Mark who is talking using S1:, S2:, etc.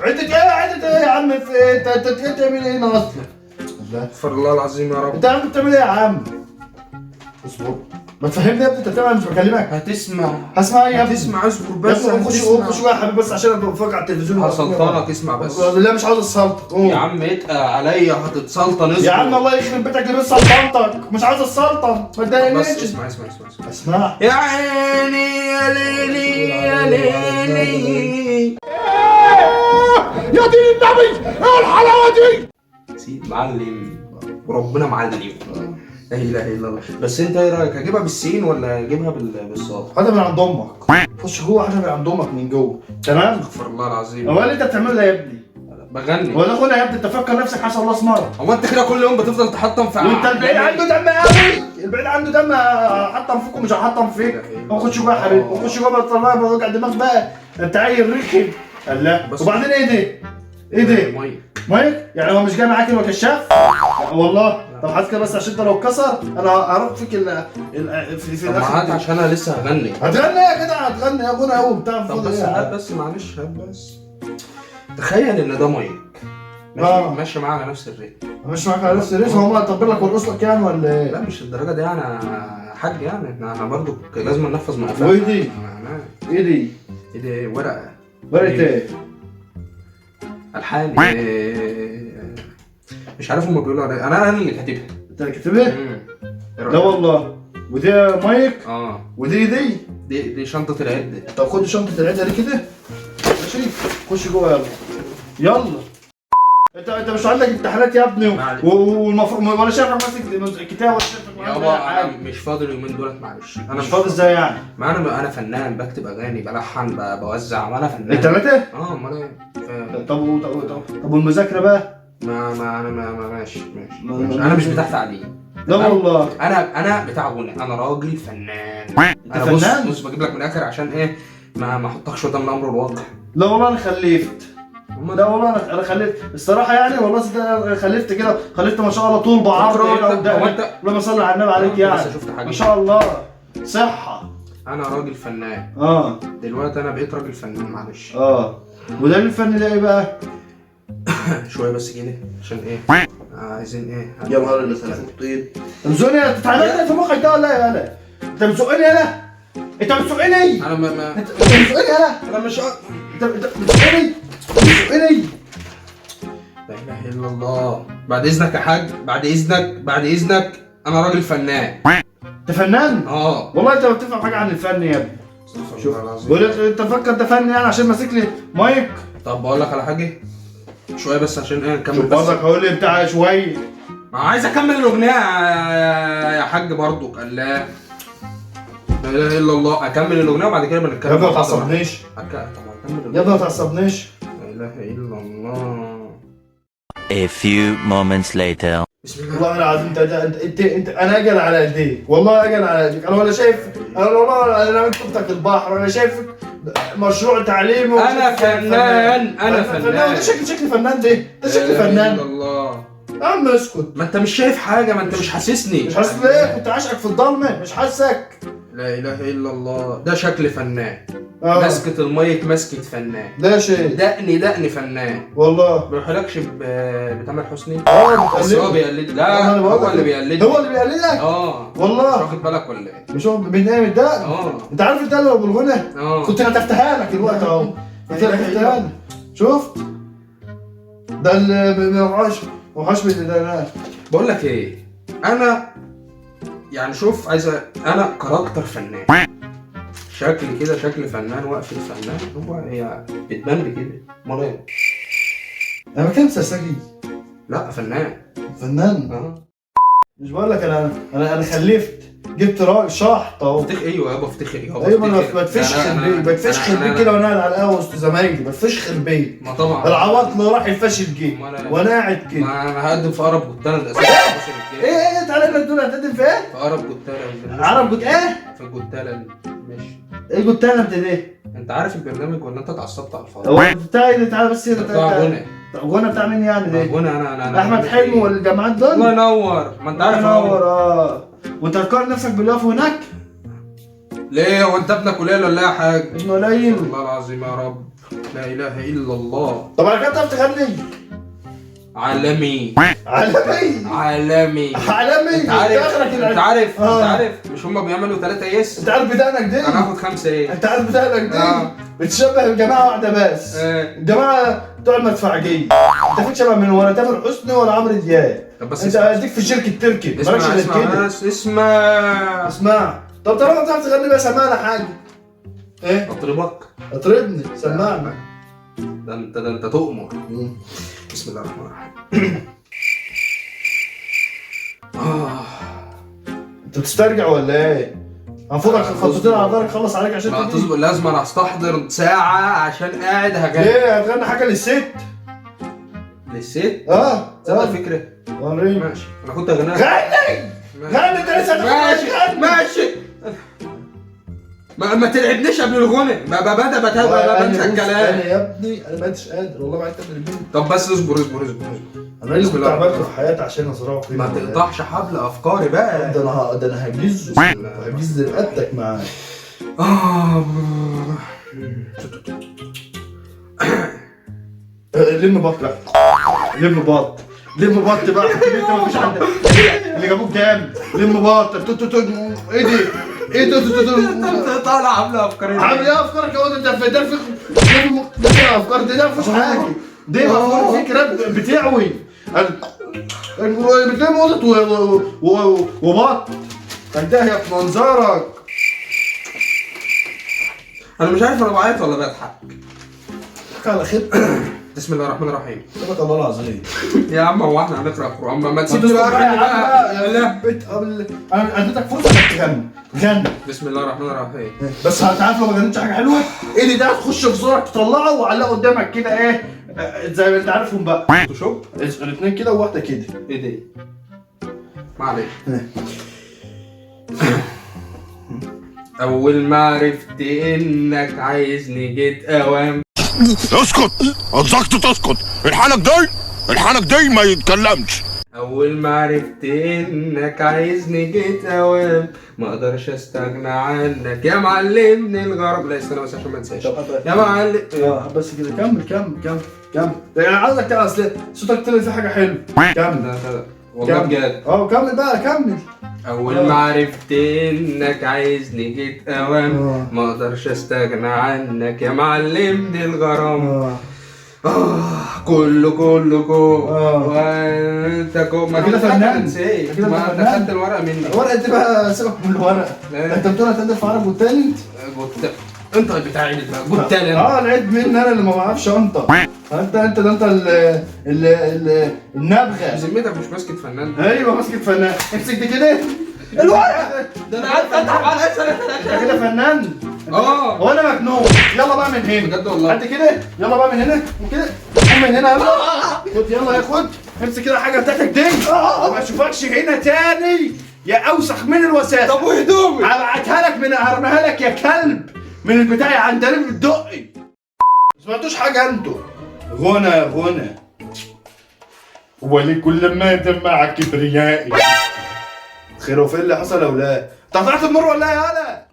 S1: عدة ايه يا عم؟ في ايه؟ انت بتعمل ايه هنا اصلا؟
S2: استغفر الله العظيم يا رب.
S1: انت يا عم بتعمل ايه يا عم؟ اصبر، ما تفهمني يا ابني، انت بتعمل، مش بكلمك.
S2: هتسمع
S1: هسمع ايه يا ابني؟
S2: هتسمع، اصبر بس.
S1: يا ابني خش جوه يا حبيبي بس عشان انا بتفرج على التلفزيون.
S2: هسلطنك، اسمع بس.
S1: لا مش عاوز السلطه.
S2: يا عم اتقل عليا، هتتسلطن. اصبر
S1: يا عم الله يخرب بيتك اللي بس سلطنتك، مش عاوز السلطه، ما
S2: بس
S1: تضايقنيش.
S2: اسمع. يا عيني يا ليلي يا ليلي
S1: يا دين النبي ايه الحلاوه دي؟
S2: سيد معلم وربنا معلم. لا اله الا الله. بس انت ايه رايك، اجيبها بالسين ولا اجيبها بالصاد؟
S1: حاجه من عند امك، خش جوه حاجه من عند امك من جوه، تمام؟
S2: استغفر الله العظيم.
S1: هو اللي انت بتعمله ده يا ابني؟
S2: بغني.
S1: ولا خدها يا ابني، انت فكر نفسك حسن الله اسمر.
S2: هو انت كده كل يوم بتفضل تحطم في
S1: وانت البعيد عنده دم قوي، البعيد عنده دم، حطم فيكم مش هحطم فيك. خش جوه يا حبيبي، وخش جوه بطلع بوجع دماغ بقى، انت عيل رخم. الله. وبعدين ايه ده؟ ايه ده؟ مايك؟ يعني هو مش جاي معاك الكشاف؟ والله. طب حاسس كده بس عشان انت لو اتكسر انا هروح فيك في
S2: طب ما هات عشان انا لسه هغني.
S1: هتغني يا جدع، هتغني يا غنى قوي بتاع.
S2: طب بس هات بس، معلش هات بس. تخيل ان ده مايك ماشي معاه على نفس الريتم.
S1: مش معاك على نفس الريتم؟ هو طبل لك ويرقص لك يعني ولا ايه؟
S2: لا مش الدرجه دي يعني يا حاج، يعني احنا برضه لازم ننفذ مقافات.
S1: وايه دي؟ ايه دي؟
S2: ايه دي؟ ورقه.
S1: ورقه ايه؟
S2: الحان. مش عارف هما بيقولوا على انا اللي كاتبها.
S1: انت اللي كاتبها؟ لا والله. ودي مايك؟ ودي
S2: شنطه العده.
S1: طب خد شنطه العده دي كده ماشي، خش جوه يلا. يلا. انت مش عندك امتحانات يا ابني والمفروض ولا شايفك ماسك الكتاب ولا شايفك
S2: يابا انا مش فاضي اليومين دولت، معلش.
S1: انا مش فاضي ازاي يعني؟
S2: ما انا فنان، بكتب اغاني، بلحن، بوزع، ما انا فنان.
S1: التلاتة؟
S2: امال ايه؟
S1: طب والمذاكره بقى؟
S2: انا ماشي. انا مش بتاع تعليم.
S1: لا والله.
S2: انا بتاع غنى، انا راجل فنان.
S1: انت فنان؟
S2: بص بجيب لك من الاخر عشان ايه ما احطكش قدام الامر الواقع.
S1: لا والله انا خلفت. لا والله انا خلفت الصراحه يعني، والله انا خلفت كده، خلفت ما شاء الله طول بعرض هنا. اللهم صل على النبي عليك يعني. ما شاء الله صحه.
S2: انا راجل فنان. دلوقتي انا بقيت راجل فنان، معلش.
S1: وده الفن ده ايه بقى؟
S2: شويه بس كده عشان ايه عايزين ايه.
S1: يا نهار اللي سلفتين. بتزقني انت بتتعلم في مخك ده ولا ايه يا انا؟ انت بتزقني انا؟ انت بتزقني؟
S2: انا ما
S1: انت بتزقني انا مش انت بتزقني؟ بتزقني؟
S2: لا اله الا الله. بعد اذنك يا حاج، بعد اذنك انا راجل فنان.
S1: انت فنان؟ والله انت ما بتفهم حاجه عن الفن يا ابني. شوف بقول لك انت فكر ده فن يعني عشان ماسك لي مايك.
S2: طب بقول لك على حاجه شويه بس عشان ايه نكمل.
S1: شوف برضك هقول لي بتاع شويه.
S2: ما عايز اكمل الاغنيه يا حاج برضك. قال لا اله الا الله. اكمل الاغنيه وبعد كده بنتكلم.
S1: يا ابني ما تعصبنيش. يا ابني ما تعصبنيش.
S2: لا اله الا الله.
S3: A few moments later.
S1: بسم الله. والله العظيم انت انا اجل على ايديك، والله اجل على ايديك. انا ولا شايف، انا والله انا كنتك البحر، وانا شايفك مشروع تعليمي.
S2: انا فنان.
S1: ده شكل فنان ده شكل فنان.
S2: الله
S1: يا عم اسكت.
S2: ما انت مش شايف حاجه، ما انت مش حاسسني.
S1: مش حاسس ليه؟ كنت عاشقك في الضلمه مش حاسك.
S2: لا اله الا الله. ده شكل فنان. مسكة المايك مسكة فنان.
S1: ده شيء.
S2: دقني فنان.
S1: والله.
S2: ما بيحولكش بتامر حسني؟
S1: بس
S2: هو بيقلد. لا هو اللي بيقلدك.
S1: هو اللي بيقلدك؟ والله.
S2: مش واخد بالك ولا ايه؟
S1: مش واخد من ايه ده؟ انت عارف الدقن لو بالغنى؟ كنت هتفتحها لك الوقت اهو. كنت هتفتحها لك. شفت؟ ده اللي وحشمة ده.
S2: بقول لك ايه، انا يعني شوف انا كاركتر فنان، شكل كده شكل فنان، وقفة فنان. هي بتبان لي كده. امال ايه؟
S1: انا بكلم سرسجي.
S2: لا فنان.
S1: مش بقول لك انا خلفت، جبت راجل شحط اهو.
S2: ايوه يابا افتخر يابا.
S1: ايوه انا بتفشخ البيت كده وانا قاعد على القهوه وسط زمايلي، بتفشخ البيت.
S2: ما طبعا
S1: العواطله راح الفشل جه وانا قاعد كده.
S2: ما انا هقدم في قرب جوتانا الاساسي.
S1: ايه تعالى لنا دول هتقدم في ايه؟
S2: في قرب جوتانا.
S1: عرب جوت ايه؟
S2: في جوتانا. ماشي.
S1: ايه جوتانا ايه؟
S2: انت عارف البرنامج ولا انت اتعصبت على الفاضي؟
S1: هو بتاعي تعالى بس هنا.
S2: بتاع غنى.
S1: غنى بتاع مين يعني ده؟
S2: غنى انا
S1: احمد حلمي والجماعات دول.
S2: الله ينور. ما انت عارف
S1: ينور. وانت هتقارن نفسك باللي واقف هناك؟
S2: ليه هو انت ابنك قليل ولا يا حاج؟
S1: ابن قليل.
S2: والله العظيم يا رب، لا اله الا الله.
S1: طب على كده بتعرف تغني؟
S2: عالمي
S1: عالمي.
S2: عالمي.
S1: عالمي.
S2: انت عارف مش هما بيعملوا 3 يس؟
S1: انت عارف بدانك دي؟
S2: انا هاخد 5 ايه؟
S1: انت عارف بدانك دي؟ بتشبه الجماعه واحده بس. الجماعه بتوع المدفعجيه. انت فيك شبه من ولا تامر حسني ولا عمرو دياب.
S2: طب بس
S1: انت اديك في شركه تركي. مالكش غير كده. اسمع. طب طالما بتعرف تغني بقى سمعنا حاجه. ايه؟
S2: اطربك.
S1: اطربني سمعنا.
S2: ده انت تؤمر. بسم الله الرحمن الرحيم.
S1: انت بتسترجع ولا ايه؟ هنفضل خطوتين على ظهرك خلص عليك عشان
S2: لا تصبر، لازم انا استحضر ساعة عشان قاعد هغني.
S1: ليه هتغني حاجة للست؟
S2: للست؟ تصدق فكرة؟
S1: وريني.
S2: ماشي، انا كنت هغنيها.
S1: غني انت لسه
S2: ماشي ما تلعبنيش قبل الغنى، بنسى الكلام.
S1: انا يا ابني انا ما عدتش قادر والله، ما عدت قادر البنت.
S2: طب بس اصبر.
S1: انا اللي كنت عملته في حياتي عشان ازرعه
S2: ما تقطعش حبل افكاري بقى.
S1: ده انا هجز رقبتك معايا. لم بط بقى. لم بط بقى. انت ما فيش عندك اللي جابوك جامد. لم بط. ايه دي؟ ايه ده؟
S2: انت طالع عامله افكاري.
S1: عامل ايه افكارك يا واد؟ انت ده افكار دي ما فيش حاجه. دي افكار فكره بتعوي. بتلاقي قطط وبط. تنتهي في منظرك.
S2: انا مش عارف انا بعيط ولا بضحك.
S1: على خير.
S2: بسم الله الرحمن الرحيم.
S1: تبارك الله العظيم.
S2: يا عم هو احنا هنقرا قران؟ ما تسيبني بقى
S1: انا اديتك فرصه انك تغني. بسم الله الرحمن الرحيم. بس هتعرف لو ما غنيتش حاجه حلوه ايه اللي ده هتخش في زورك تطلعه وعلقه قدامك كده ايه زي ما انت عارفهم بقى.
S2: شوف
S1: الاثنين كده وواحده كده.
S2: ايه دي؟ ما عليك. اول ما عرفت انك عايزني جيت اوام.
S4: اسكت، انصحك تسكت. الحنك دي ما يتكلمش.
S2: اول ما عرفت انك عايزني جيت اوام، ما اقدرش استغنى عنك يا معلمني الغرب. لا استنى بس عشان ما انساش. يا معلم
S1: بس كده. كمل. يعني عايزك تعرف اصل صوتك طلع فيه حاجه حلوه. كمل.
S2: والله بجد.
S1: كمل بقى كمل.
S2: اول ما عرفت انك عايزني جيت اوام، ما اقدرش استغنى عنك يا معلمني الغرام. كله وانت
S1: ما كده فنان.
S2: ما انت خدت الورقه مني.
S1: الورقه دي بقى سيبك من الورقه. انت بتقول هتقدر في عرب والتالنت.
S2: انت بتاعي قلت لي
S1: العيب مني انا اللي ما بعرفش انطق. انت النبغه.
S2: بذمتك مش ماسكه فنان؟
S1: ايوه ماسكه فنان. امسك دي كده الورقه.
S2: ده انا عارف اضحك على
S1: انت كده فنان. هو انا مجنون. يلا بقى من هنا
S2: بجد والله.
S1: انت كده. يلا بقى من هنا وكده. قوم من هنا يلا. خد يلا يا خد. امسك كده الحاجه بتاعتك دي. ما اشوفكش هنا تاني يا اوسخ من الوساخه.
S2: طب وهدومي
S1: هبعتها لك هرميها لك يا كلب من البدايه عند قريب الدقي. ما سمعتوش حاجه انتوا. غنى ولكل ما دمع كبريائي. خير وفي اللي حصل يا ولاد. طلعت النور ولا يا هلا؟